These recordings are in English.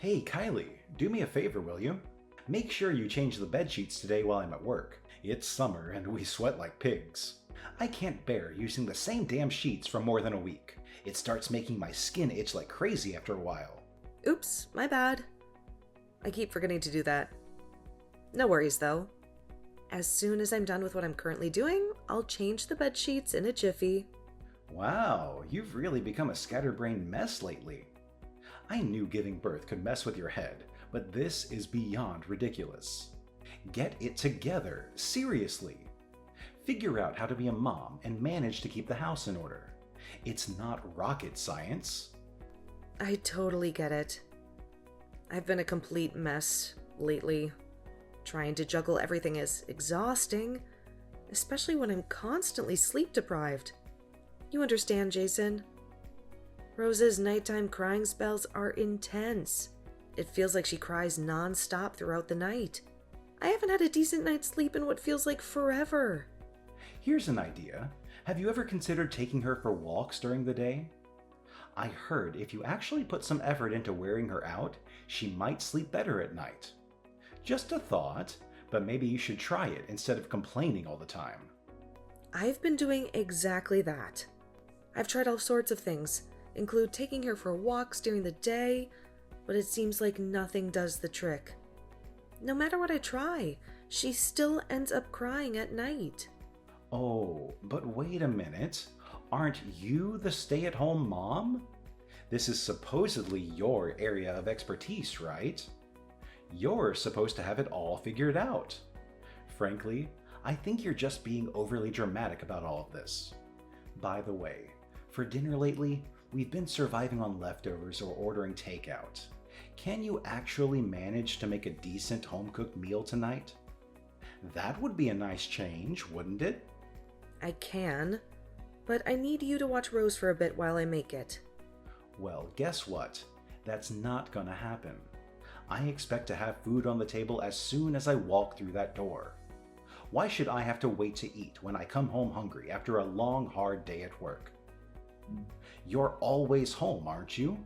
Hey Kylie, do me a favor, will you? Make sure you change the bed sheets today while I'm at work. It's summer and we sweat like pigs. I can't bear using the same damn sheets for more than a week. It starts making my skin itch like crazy after a while. Oops, my bad. I keep forgetting to do that. No worries though. As soon as I'm done with what I'm currently doing, I'll change the bed sheets in a jiffy. Wow, you've really become a scatterbrained mess lately. I knew giving birth could mess with your head, but this is beyond ridiculous. Get it together, seriously. Figure out how to be a mom and manage to keep the house in order. It's not rocket science. I totally get it. I've been a complete mess lately. Trying to juggle everything is exhausting, especially when I'm constantly sleep deprived. You understand, Jason? Rose's nighttime crying spells are intense. It feels like she cries non-stop throughout the night. I haven't had a decent night's sleep in what feels like forever. Here's an idea. Have you ever considered taking her for walks during the day? I heard if you actually put some effort into wearing her out, she might sleep better at night. Just a thought, but maybe you should try it instead of complaining all the time. I've been doing exactly that. I've tried all sorts of things, include taking her for walks during the day, but it seems like nothing does the trick. No matter what I try, she still ends up crying at night. Oh, but wait a minute. Aren't you the stay-at-home mom? This is supposedly your area of expertise, right? You're supposed to have it all figured out. Frankly, I think you're just being overly dramatic about all of this. By the way, for dinner lately, we've been surviving on leftovers or ordering takeout. Can you actually manage to make a decent home-cooked meal tonight? That would be a nice change, wouldn't it? I can, but I need you to watch Rose for a bit while I make it. Well, guess what? That's not gonna happen. I expect to have food on the table as soon as I walk through that door. Why should I have to wait to eat when I come home hungry after a long, hard day at work? You're always home, aren't you?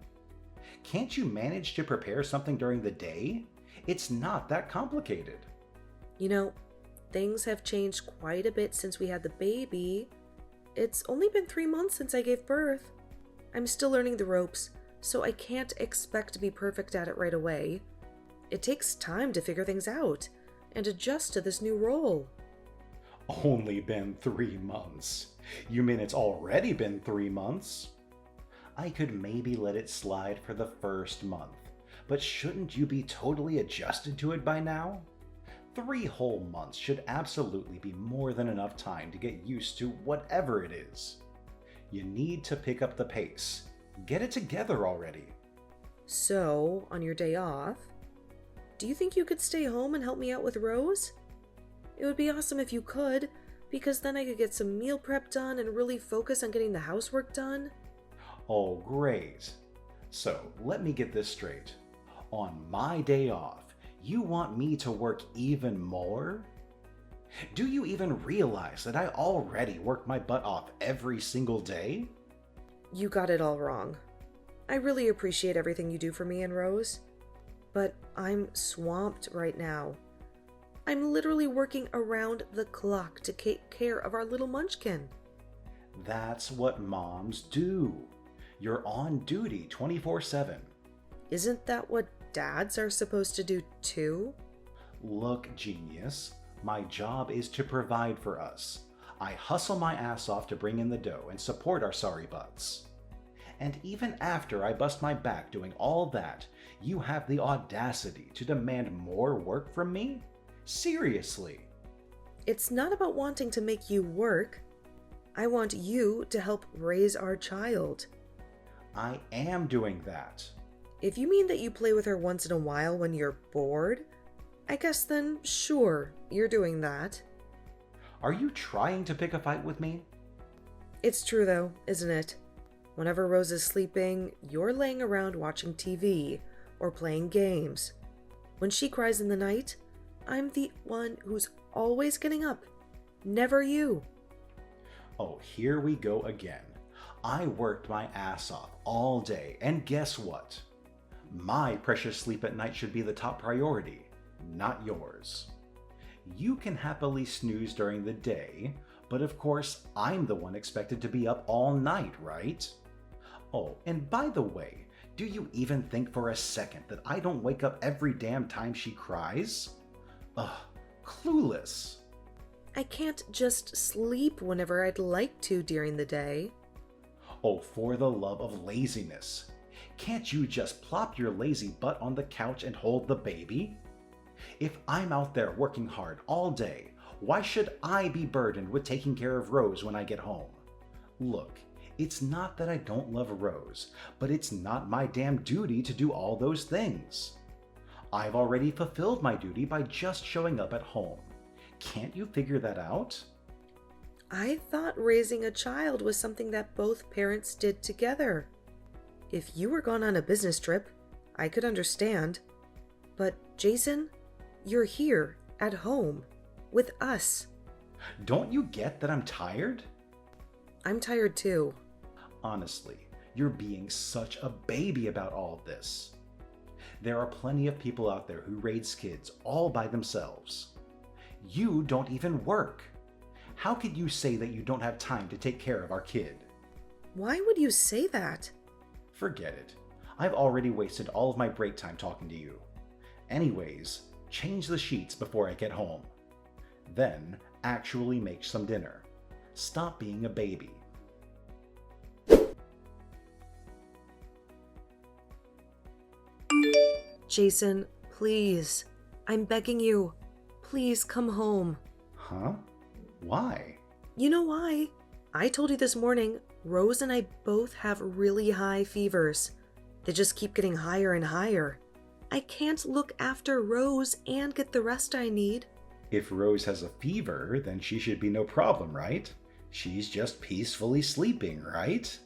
Can't you manage to prepare something during the day? It's not that complicated. You know, things have changed quite a bit since we had the baby. It's only been 3 months since I gave birth. I'm still learning the ropes, so I can't expect to be perfect at it right away. It takes time to figure things out and adjust to this new role. Only been 3 months. You mean it's already been 3 months? I could maybe let it slide for the first month, but shouldn't you be totally adjusted to it by now? 3 whole months should absolutely be more than enough time to get used to whatever it is. You need to pick up the pace. Get it together already. So, on your day off, do you think you could stay home and help me out with Rose? It would be awesome if you could, because then I could get some meal prep done and really focus on getting the housework done. Oh, great. So, let me get this straight. On my day off, you want me to work even more? Do you even realize that I already work my butt off every single day? You got it all wrong. I really appreciate everything you do for me and Rose, but I'm swamped right now. I'm literally working around the clock to take care of our little munchkin. That's what moms do. You're on duty 24/7. Isn't that what dads are supposed to do too? Look, genius, my job is to provide for us. I hustle my ass off to bring in the dough and support our sorry butts. And even after I bust my back doing all that, you have the audacity to demand more work from me? Seriously. It's not about wanting to make you work. I want you to help raise our child. I am doing that. If you mean that you play with her once in a while when you're bored, I guess then sure, you're doing that. Are you trying to pick a fight with me? It's true though, isn't it? Whenever Rose is sleeping, you're laying around watching TV or playing games. When she cries in the night, I'm the one who's always getting up, never you. Oh, here we go again. I worked my ass off all day, and guess what? My precious sleep at night should be the top priority, not yours. You can happily snooze during the day, but of course I'm the one expected to be up all night, right? Oh, and by the way, do you even think for a second that I don't wake up every damn time she cries? Ugh, clueless. I can't just sleep whenever I'd like to during the day. Oh, for the love of laziness. Can't you just plop your lazy butt on the couch and hold the baby? If I'm out there working hard all day, why should I be burdened with taking care of Rose when I get home? Look, it's not that I don't love Rose, but it's not my damn duty to do all those things. I've already fulfilled my duty by just showing up at home. Can't you figure that out? I thought raising a child was something that both parents did together. If you were gone on a business trip, I could understand. But Jason, you're here, at home, with us. Don't you get that I'm tired? I'm tired too. Honestly, you're being such a baby about all of this. There are plenty of people out there who raise kids all by themselves. You don't even work. How could you say that you don't have time to take care of our kid? Why would you say that? Forget it. I've already wasted all of my break time talking to you. Anyways, change the sheets before I get home. Then, actually make some dinner. Stop being a baby. Jason, please. I'm begging you. Please come home. Huh? Why? You know why? I told you this morning, Rose and I both have really high fevers. They just keep getting higher and higher. I can't look after Rose and get the rest I need. If Rose has a fever, then she should be no problem, right? She's just peacefully sleeping, right?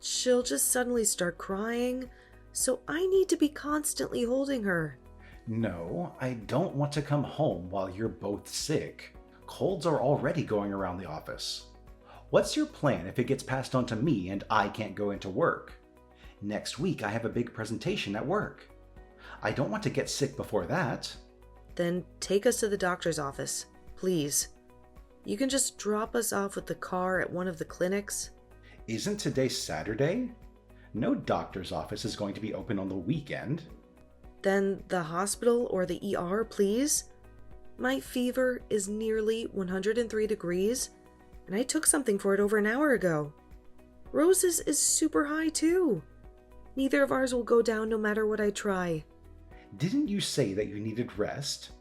She'll just suddenly start crying, so I need to be constantly holding her. No, I don't want to come home while you're both sick. Colds are already going around the office. What's your plan if it gets passed on to me and I can't go into work? Next week I have a big presentation at work. I don't want to get sick before that. Then take us to the doctor's office, please. You can just drop us off with the car at one of the clinics. Isn't today Saturday? No doctor's office is going to be open on the weekend. Then the hospital or the ER, please. My fever is nearly 103 degrees, and I took something for it over an hour ago. Rose's is super high too. Neither of ours will go down no matter what I try. Didn't you say that you needed rest?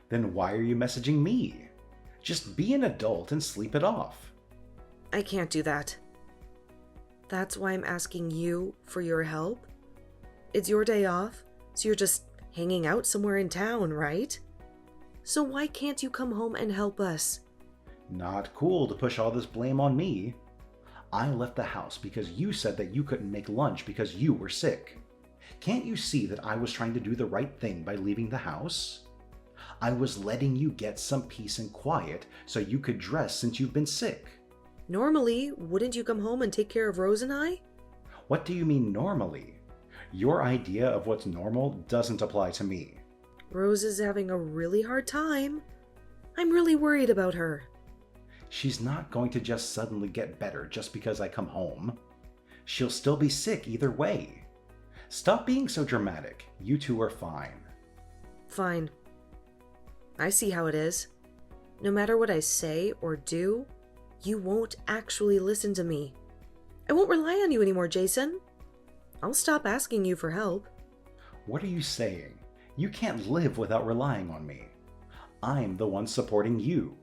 Then why are you messaging me? Just be an adult and sleep it off. I can't do that. That's why I'm asking you for your help. It's your day off, so you're just hanging out somewhere in town, right? So why can't you come home and help us? Not cool to push all this blame on me. I left the house because you said that you couldn't make lunch because you were sick. Can't you see that I was trying to do the right thing by leaving the house? I was letting you get some peace and quiet so you could dress since you've been sick. Normally, wouldn't you come home and take care of Rose and I? What do you mean normally? Your idea of what's normal doesn't apply to me. Rose is having a really hard time. I'm really worried about her. She's not going to just suddenly get better just because I come home. She'll still be sick either way. Stop being so dramatic. You two are fine. Fine. I see how it is. No matter what I say or do, you won't actually listen to me. I won't rely on you anymore, Jason. I'll stop asking you for help. What are you saying? You can't live without relying on me. I'm the one supporting you.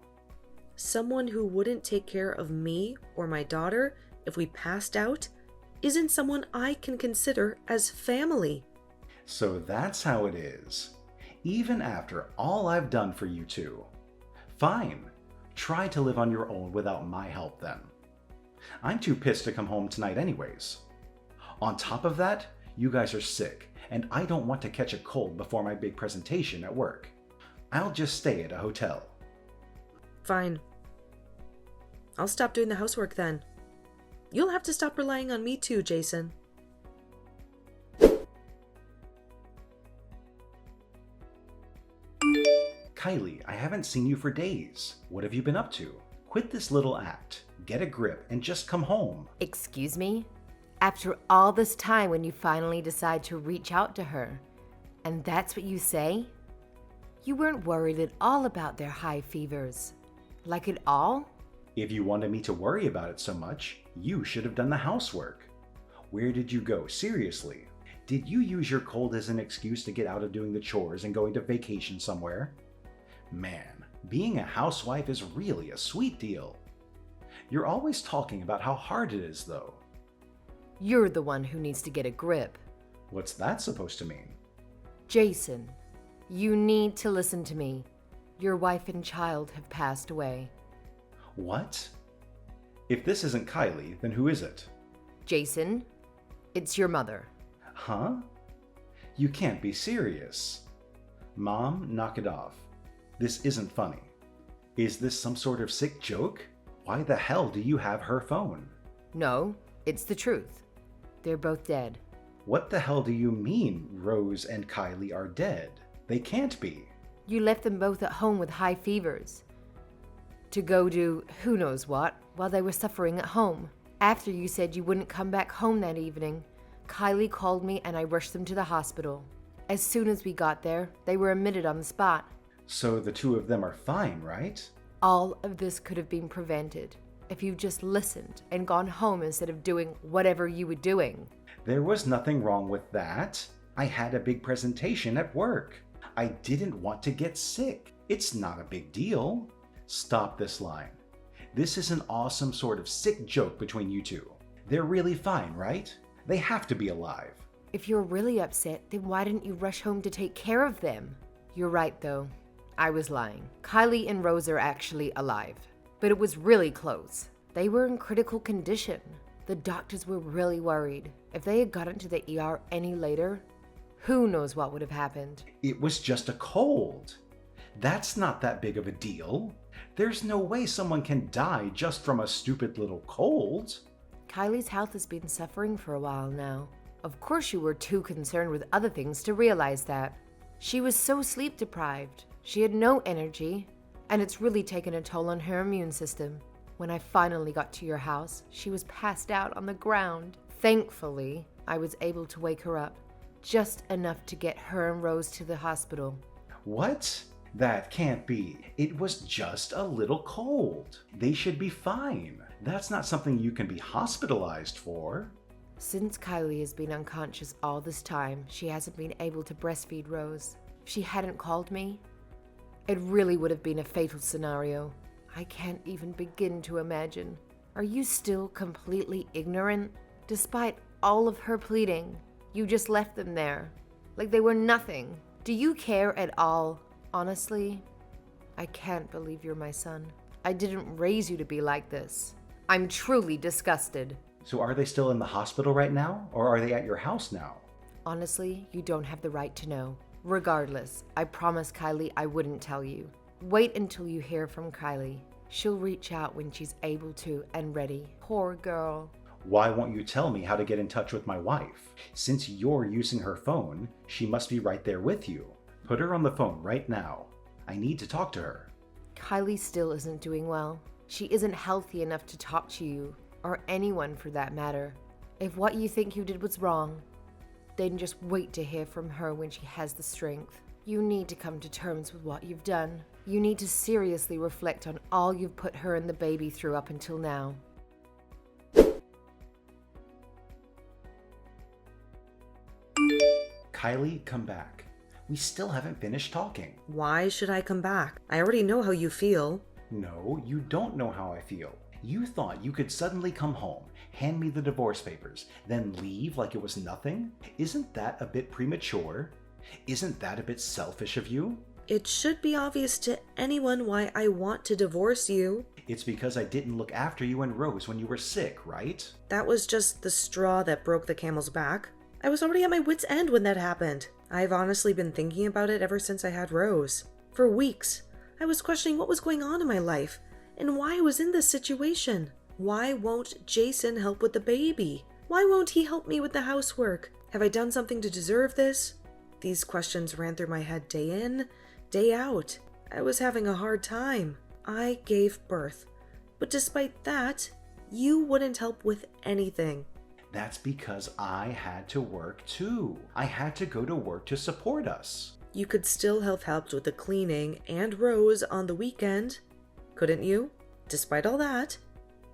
Someone who wouldn't take care of me or my daughter if we passed out isn't someone I can consider as family. So that's how it is. Even after all I've done for you two. Fine. Try to live on your own without my help then. I'm too pissed to come home tonight anyways. On top of that, you guys are sick, and I don't want to catch a cold before my big presentation at work. I'll just stay at a hotel. Fine. I'll stop doing the housework then. You'll have to stop relying on me too, Jason. Kylie, I haven't seen you for days. What have you been up to? Quit this little act, get a grip, and just come home. Excuse me? After all this time when you finally decide to reach out to her, and that's what you say? You weren't worried at all about their high fevers. Like at all? If you wanted me to worry about it so much, you should have done the housework. Where did you go? Seriously. Did you use your cold as an excuse to get out of doing the chores and going to vacation somewhere? Man, being a housewife is really a sweet deal. You're always talking about how hard it is, though. You're the one who needs to get a grip. What's that supposed to mean? Jason, you need to listen to me. Your wife and child have passed away. What? If this isn't Kylie, then who is it? Jason, it's your mother. Huh? You can't be serious. Mom, knock it off. This isn't funny. Is this some sort of sick joke? Why the hell do you have her phone? No, it's the truth. They're both dead. What the hell do you mean Rose and Kylie are dead? They can't be. You left them both at home with high fevers to go do who knows what while they were suffering at home. After you said you wouldn't come back home that evening, Kylie called me and I rushed them to the hospital. As soon as we got there, they were admitted on the spot. So the two of them are fine, right? All of this could have been prevented if you just listened and gone home instead of doing whatever you were doing. There was nothing wrong with that. I had a big presentation at work. I didn't want to get sick. It's not a big deal. Stop this line. This is an awesome sort of sick joke between you two. They're really fine, right? They have to be alive. If you're really upset, then why didn't you rush home to take care of them? You're right, though. I was lying. Kylie and Rose are actually alive. But it was really close. They were in critical condition. The doctors were really worried. If they had gotten to the ER any later, who knows what would have happened. It was just a cold. That's not that big of a deal. There's no way someone can die just from a stupid little cold. Kylie's health has been suffering for a while now. Of course you were too concerned with other things to realize that. She was so sleep deprived. She had no energy, and it's really taken a toll on her immune system. When I finally got to your house, she was passed out on the ground. Thankfully, I was able to wake her up, just enough to get her and Rose to the hospital. What? That can't be. It was just a little cold. They should be fine. That's not something you can be hospitalized for. Since Kylie has been unconscious all this time, she hasn't been able to breastfeed Rose. If she hadn't called me, it really would have been a fatal scenario. I can't even begin to imagine. Are you still completely ignorant? Despite all of her pleading, you just left them there, like they were nothing. Do you care at all? Honestly, I can't believe you're my son. I didn't raise you to be like this. I'm truly disgusted. So are they still in the hospital right now, or are they at your house now? Honestly, you don't have the right to know. Regardless, I promised Kylie I wouldn't tell you. Wait until you hear from Kylie. She'll reach out when she's able to and ready. Poor girl. Why won't you tell me how to get in touch with my wife? Since you're using her phone, she must be right there with you. Put her on the phone right now. I need to talk to her. Kylie still isn't doing well. She isn't healthy enough to talk to you, or anyone for that matter. If what you think you did was wrong, then just wait to hear from her when she has the strength. You need to come to terms with what you've done. You need to seriously reflect on all you've put her and the baby through up until now. Kylie, come back. We still haven't finished talking. Why should I come back? I already know how you feel. No, you don't know how I feel. You thought you could suddenly come home, hand me the divorce papers, then leave like it was nothing? Isn't that a bit premature? Isn't that a bit selfish of you? It should be obvious to anyone why I want to divorce you. It's because I didn't look after you and Rose when you were sick, right? That was just the straw that broke the camel's back. I was already at my wit's end when that happened. I've honestly been thinking about it ever since I had Rose. For weeks, I was questioning what was going on in my life and why I was in this situation. Why won't Jason help with the baby? Why won't he help me with the housework? Have I done something to deserve this? These questions ran through my head day in, day out. I was having a hard time. I gave birth. But despite that, you wouldn't help with anything. That's because I had to work too. I had to go to work to support us. You could still have helped with the cleaning and Rose on the weekend, couldn't you? Despite all that,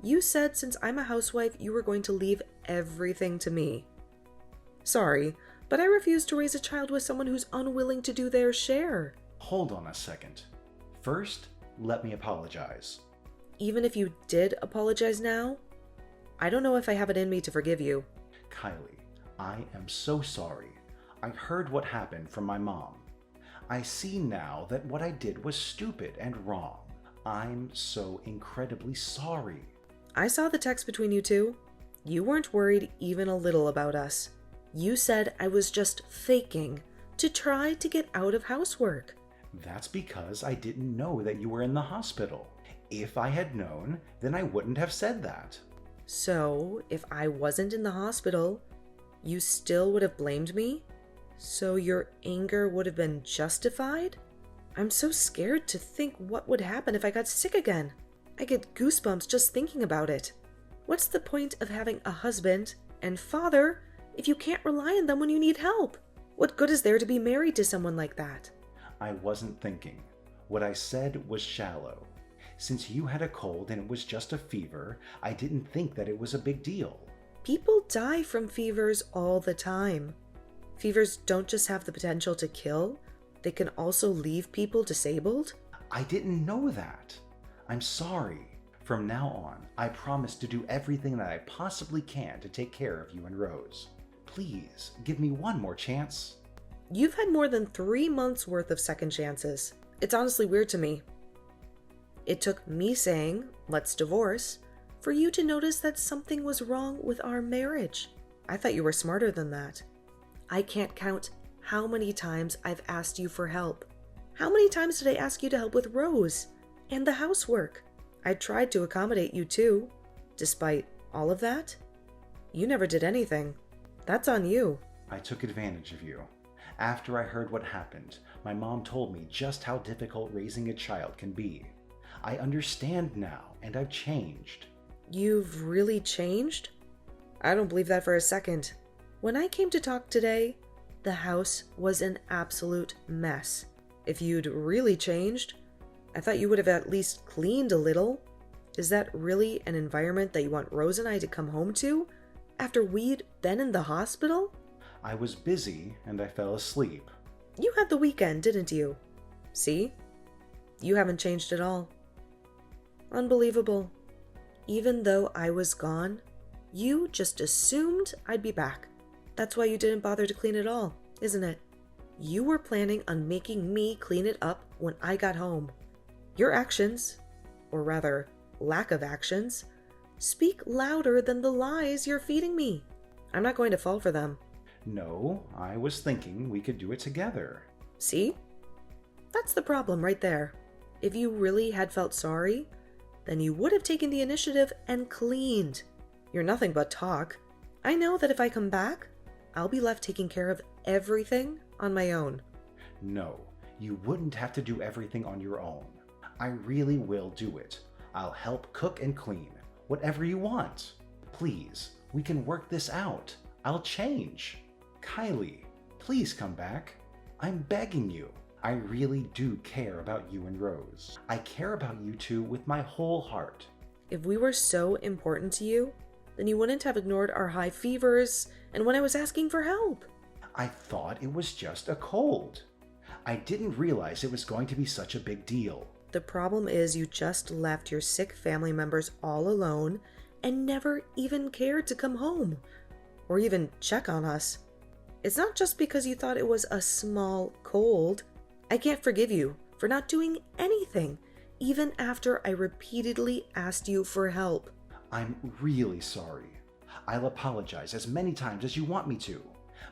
you said since I'm a housewife, you were going to leave everything to me. Sorry, but I refuse to raise a child with someone who's unwilling to do their share. Hold on a second. First, let me apologize. Even if you did apologize now, I don't know if I have it in me to forgive you. Kylie, I am so sorry. I heard what happened from my mom. I see now that what I did was stupid and wrong. I'm so incredibly sorry. I saw the text between you two. You weren't worried even a little about us. You said I was just faking to try to get out of housework. That's because I didn't know that you were in the hospital. If I had known, then I wouldn't have said that. So, if I wasn't in the hospital, you still would have blamed me? So your anger would have been justified? I'm so scared to think what would happen if I got sick again. I get goosebumps just thinking about it. What's the point of having a husband and father if you can't rely on them when you need help? What good is there to be married to someone like that? I wasn't thinking. What I said was shallow. Since you had a cold and it was just a fever, I didn't think that it was a big deal. People die from fevers all the time. Fevers don't just have the potential to kill, they can also leave people disabled. I didn't know that. I'm sorry. From now on, I promise to do everything that I possibly can to take care of you and Rose. Please, give me one more chance. You've had more than 3 months worth of second chances. It's honestly weird to me. It took me saying, let's divorce, for you to notice that something was wrong with our marriage. I thought you were smarter than that. I can't count how many times I've asked you for help. How many times did I ask you to help with Rose and the housework? I tried to accommodate you too. Despite all of that, you never did anything. That's on you. I took advantage of you. After I heard what happened, my mom told me just how difficult raising a child can be. I understand now, and I've changed. You've really changed? I don't believe that for a second. When I came to talk today, the house was an absolute mess. If you'd really changed, I thought you would have at least cleaned a little. Is that really an environment that you want Rose and I to come home to after we'd been in the hospital? I was busy and I fell asleep. You had the weekend, didn't you? See? You haven't changed at all. Unbelievable. Even though I was gone, you just assumed I'd be back. That's why you didn't bother to clean it all, isn't it? You were planning on making me clean it up when I got home. Your actions, or rather, lack of actions, speak louder than the lies you're feeding me. I'm not going to fall for them. No, I was thinking we could do it together. See? That's the problem right there. If you really had felt sorry, then you would have taken the initiative and cleaned. You're nothing but talk. I know that if I come back, I'll be left taking care of everything on my own. No, you wouldn't have to do everything on your own. I really will do it. I'll help cook and clean, whatever you want. Please, we can work this out. I'll change. Kylie, please come back. I'm begging you. I really do care about you and Rose. I care about you two with my whole heart. If we were so important to you, then you wouldn't have ignored our high fevers and when I was asking for help. I thought it was just a cold. I didn't realize it was going to be such a big deal. The problem is you just left your sick family members all alone and never even cared to come home or even check on us. It's not just because you thought it was a small cold. I can't forgive you for not doing anything, even after I repeatedly asked you for help. I'm really sorry. I'll apologize as many times as you want me to.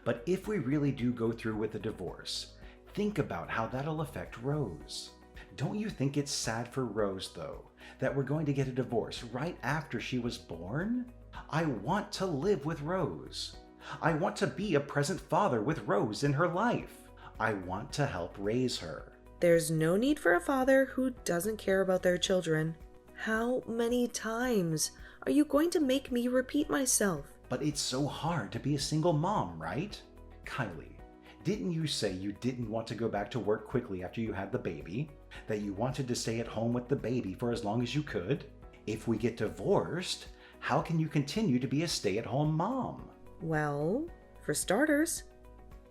But if we really do go through with a divorce, think about how that'll affect Rose. Don't you think it's sad for Rose, though, that we're going to get a divorce right after she was born? I want to live with Rose. I want to be a present father with Rose in her life. I want to help raise her. There's no need for a father who doesn't care about their children. How many times are you going to make me repeat myself? But it's so hard to be a single mom, right? Kylie, didn't you say you didn't want to go back to work quickly after you had the baby? That you wanted to stay at home with the baby for as long as you could? If we get divorced, how can you continue to be a stay-at-home mom? Well, for starters,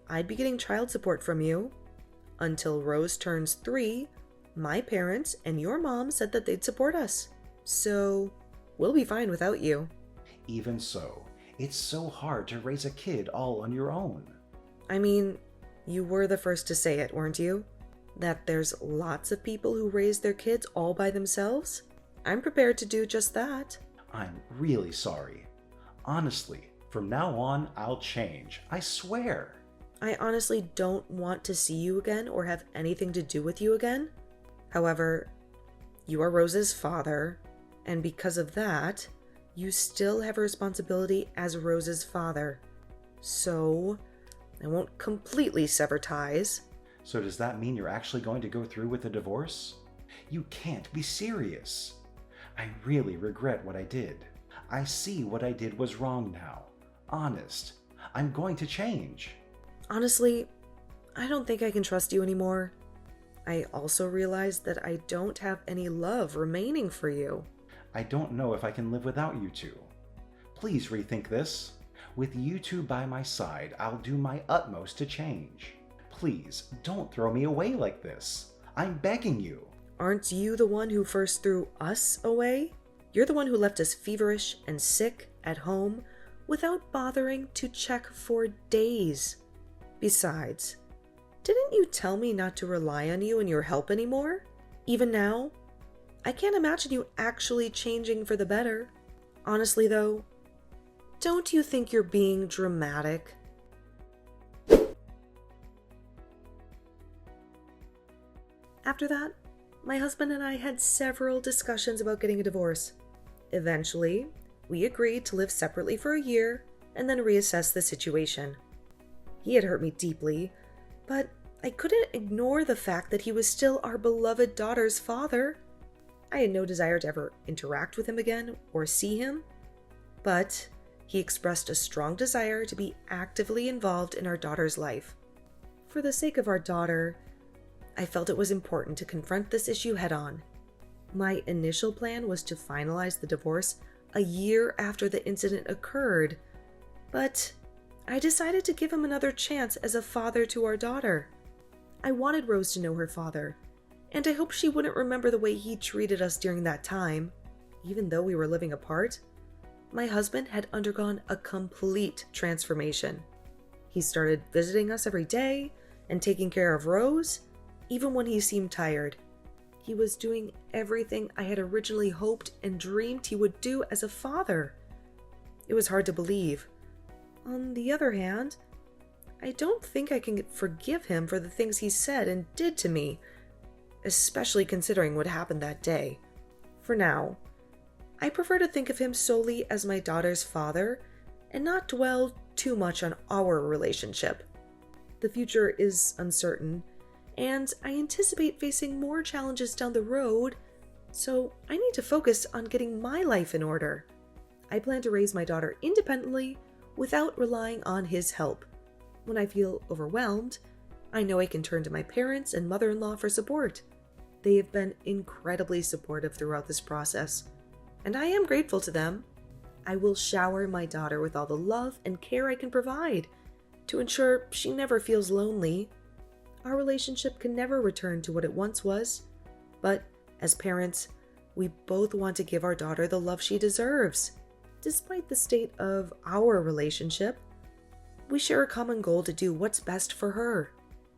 I'd be getting child support from you. Until Rose turns 3, my parents and your mom said that they'd support us. So, we'll be fine without you. Even so, it's so hard to raise a kid all on your own. I mean, you were the first to say it, weren't you? That there's lots of people who raise their kids all by themselves? I'm prepared to do just that. I'm really sorry. Honestly, from now on, I'll change. I swear. I honestly don't want to see you again or have anything to do with you again. However, you are Rose's father, and because of that, you still have a responsibility as Rose's father. So, I won't completely sever ties. So does that mean you're actually going to go through with the divorce? You can't be serious. I really regret what I did. I see what I did was wrong now. Honest. I'm going to change. Honestly, I don't think I can trust you anymore. I also realized that I don't have any love remaining for you. I don't know if I can live without you two. Please rethink this. With you two by my side, I'll do my utmost to change. Please, don't throw me away like this. I'm begging you. Aren't you the one who first threw us away? You're the one who left us feverish and sick at home without bothering to check for days. Besides, didn't you tell me not to rely on you and your help anymore? Even now, I can't imagine you actually changing for the better. Honestly though, don't you think you're being dramatic? After that, my husband and I had several discussions about getting a divorce. Eventually, we agreed to live separately for a year and then reassess the situation. He had hurt me deeply, but I couldn't ignore the fact that he was still our beloved daughter's father. I had no desire to ever interact with him again or see him, but he expressed a strong desire to be actively involved in our daughter's life. For the sake of our daughter, I felt it was important to confront this issue head-on. My initial plan was to finalize the divorce a year after the incident occurred, but I decided to give him another chance as a father to our daughter. I wanted Rose to know her father, and I hoped she wouldn't remember the way he treated us during that time. Even though we were living apart, my husband had undergone a complete transformation. He started visiting us every day and taking care of Rose, even when he seemed tired. He was doing everything I had originally hoped and dreamed he would do as a father. It was hard to believe. On the other hand, I don't think I can forgive him for the things he said and did to me, especially considering what happened that day. For now, I prefer to think of him solely as my daughter's father and not dwell too much on our relationship. The future is uncertain, and I anticipate facing more challenges down the road, so I need to focus on getting my life in order. I plan to raise my daughter independently without relying on his help. When I feel overwhelmed, I know I can turn to my parents and mother-in-law for support. They have been incredibly supportive throughout this process, and I am grateful to them. I will shower my daughter with all the love and care I can provide to ensure she never feels lonely. Our relationship can never return to what it once was, but as parents, we both want to give our daughter the love she deserves. Despite the state of our relationship, we share a common goal to do what's best for her.